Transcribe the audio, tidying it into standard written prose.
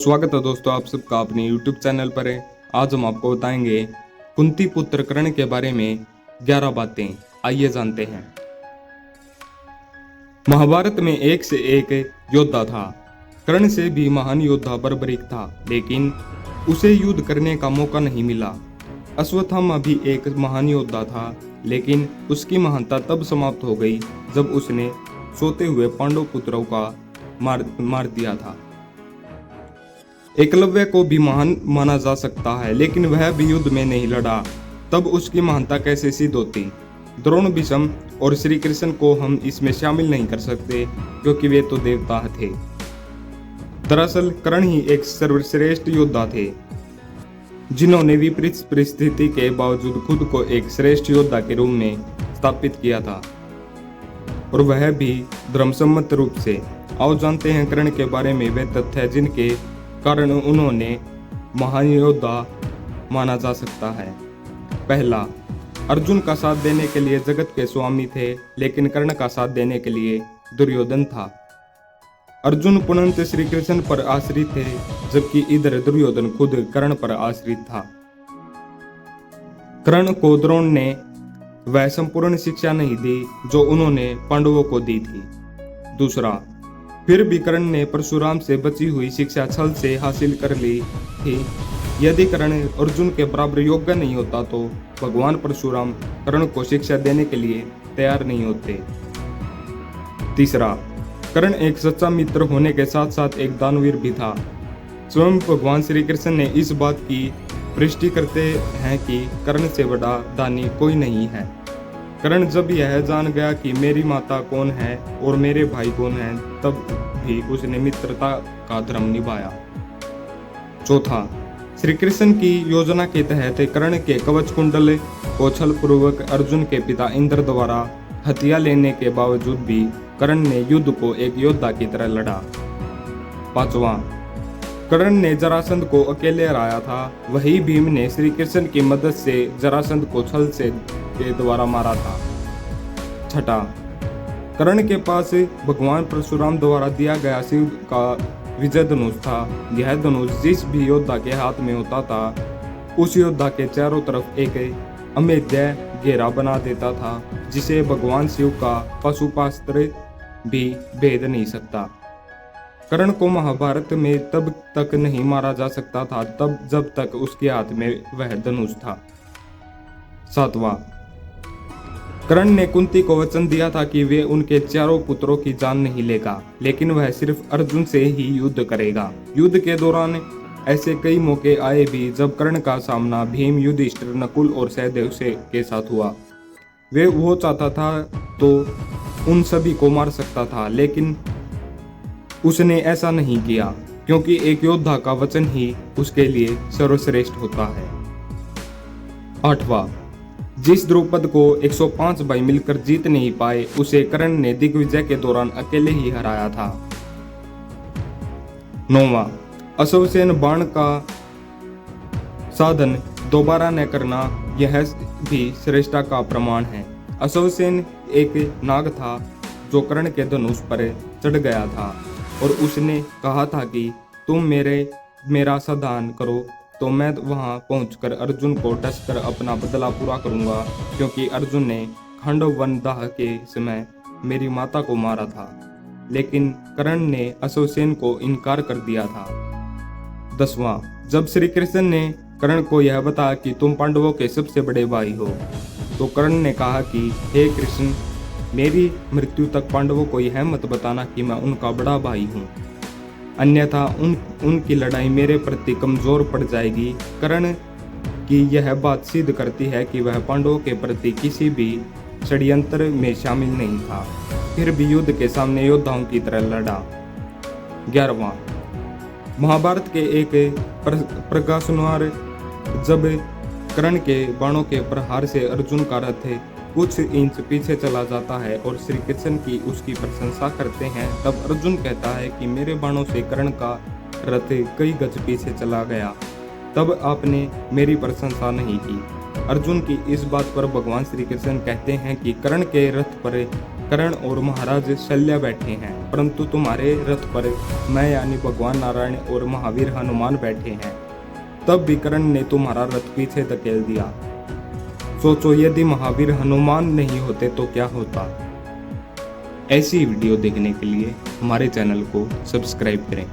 स्वागत है दोस्तों, आप सबका अपने YouTube चैनल पर है। आज हम आपको बताएंगे कुंती पुत्र कर्ण के बारे में 11 बातें। आइए जानते हैं। महाभारत में एक से एक योद्धा था। कर्ण से भी महान योद्धा बर्बरीक था, लेकिन उसे युद्ध करने का मौका नहीं मिला। अश्वत्थामा भी एक महान योद्धा था, लेकिन उसकी महानता तब समाप्त हो गई जब उसने सोते हुए पांडव पुत्रों का मार दिया था। एकलव्य को भी महान माना जा सकता है, लेकिन वह भी युद्ध में नहीं लड़ा, तब उसकी महानता कैसे सिद्ध होती। द्रोण, भीष्म और श्री कृष्ण को हम इसमें शामिल नहीं कर सकते, क्योंकि वे तो देवता थे। दरअसल कर्ण ही एक सर्वश्रेष्ठ योद्धा थे, जिन्होंने विपरीत परिस्थिति के बावजूद खुद को एक श्रेष्ठ योद्धा के रूप में स्थापित किया था, और वह भी धर्मसम्मत रूप से। आओ जानते हैं कर्ण के बारे में वे तथ्य जिनके कारण उन्होंने महान योद्धा माना जा सकता है। पहला, अर्जुन का साथ देने के लिए जगत के स्वामी थे, लेकिन कर्ण का साथ देने के लिए दुर्योधन था। अर्जुन पुनंत श्री कृष्ण पर आश्रित थे, जबकि इधर दुर्योधन खुद कर्ण पर आश्रित था। कर्ण को द्रोण ने वह संपूर्ण शिक्षा नहीं दी जो उन्होंने पांडवों को दी थी। दूसरा, फिर भी कर्ण ने परशुराम से बची हुई शिक्षा छल से हासिल कर ली थी। यदि कर्ण अर्जुन के बराबर योग्य नहीं होता तो भगवान परशुराम कर्ण को शिक्षा देने के लिए तैयार नहीं होते। तीसरा, कर्ण एक सच्चा मित्र होने के साथ साथ एक दानवीर भी था। स्वयं भगवान श्री कृष्ण ने इस बात की पुष्टि करते हैं कि कर्ण से बड़ा दानी कोई नहीं है। कर्ण जब यह जान गया कि मेरी माता कौन है और मेरे भाई कौन हैं, तब भी उसने मित्रता का धर्म निभाया। चौथा, श्री कृष्ण की योजना के तहत कर्ण के कवच कुंडल को छल पूर्वक अर्जुन के पिता इंद्र द्वारा हथिया लेने के बावजूद भी कर्ण ने युद्ध को एक योद्धा की तरह लड़ा। पांचवा, कर्ण ने जरासंध को अकेले हराया था, वही भीम ने श्री कृष्ण की मदद से जरासंध को छल से के द्वारा मारा था। छठा, कर्ण के पास भगवान परशुराम द्वारा दिया गया शिव का विजय धनुष था। यह धनुष जिस भी योद्धा के हाथ में होता था, उस योद्धा के चारों तरफ एक अमेध्य घेरा बना देता था, जिसे भगवान शिव का पाशुपास्त्र भी भेद नहीं सकता। कर्ण को महाभारत में तब तक नहीं मारा जा सकता था तब जब तक उसके हाथ में वह धनुष था। सातवां, कर्ण ने कुंती को वचन दिया था कि वे उनके चारों पुत्रों की जान नहीं लेगा, लेकिन वह सिर्फ अर्जुन से ही युद्ध करेगा। युद्ध के दौरान ऐसे कई मौके आए भी जब कर्ण का सामना भीम, युधिष्ठिर, नकुल और सहदेव से के साथ हुआ। वे वो चाहता था तो उन सभी को मार सकता था, लेकिन उसने ऐसा नहीं किया, क्योंकि एक योद्धा का वचन ही उसके लिए सर्वश्रेष्ठ होता है। आठवां, जिस द्रौपद को 105 भाई मिलकर जीत नहीं पाए, उसे कर्ण ने दिग्विजय के दौरान अकेले ही हराया था। नौवां, अश्वसेन बाण का साधन दोबारा न करना, यह भी श्रेष्ठता का प्रमाण है। अश्वसेन एक नाग था जो कर्ण के धनुष पर चढ़ गया था, और उसने कहा था कि तुम मेरा साधन करो तो मैं वहां पहुंचकर अर्जुन को डसकर अपना बदला पूरा करूंगा, क्योंकि अर्जुन ने खांडव वन दाह के समय मेरी माता को मारा था। लेकिन कर्ण ने अश्वसेन को इनकार कर दिया था। 10वां, जब श्री कृष्ण ने कर्ण को यह बताया कि तुम पांडवों के सबसे बड़े भाई हो, तो कर्ण ने कहा कि हे कृष्ण, मेरी मृत्यु तक पांडवों को यह मत बताना कि मैं उनका बड़ा भाई हूँ, अन्यथा उनकी लड़ाई मेरे प्रति कमजोर पड़ जाएगी। कर्ण की यह बात सिद्ध करती है कि वह पांडवों के प्रति किसी भी षड्यंत्र में शामिल नहीं था, फिर भी युद्ध के सामने योद्धाओं की तरह लड़ा। 11वां, महाभारत के एक प्रकाशनवार जब कर्ण के बाणों के प्रहार से अर्जुन का रथ कुछ इंच पीछे चला जाता है और श्री कृष्ण की उसकी प्रशंसा करते हैं, तब अर्जुन कहता है कि मेरे बाणों से कर्ण का रथ कई गज पीछे चला गया, तब आपने मेरी प्रशंसा नहीं की। अर्जुन की इस बात पर भगवान श्री कृष्ण कहते हैं कि कर्ण के रथ पर कर्ण और महाराज शल्य बैठे हैं, परंतु तुम्हारे रथ पर मैं यानी भगवान नारायण और महावीर हनुमान बैठे हैं। तब भी कर्ण ने तुम्हारा रथ पीछे धकेल दिया। सोचो यदि महावीर हनुमान नहीं होते तो क्या होता। ऐसी वीडियो देखने के लिए हमारे चैनल को सब्सक्राइब करें।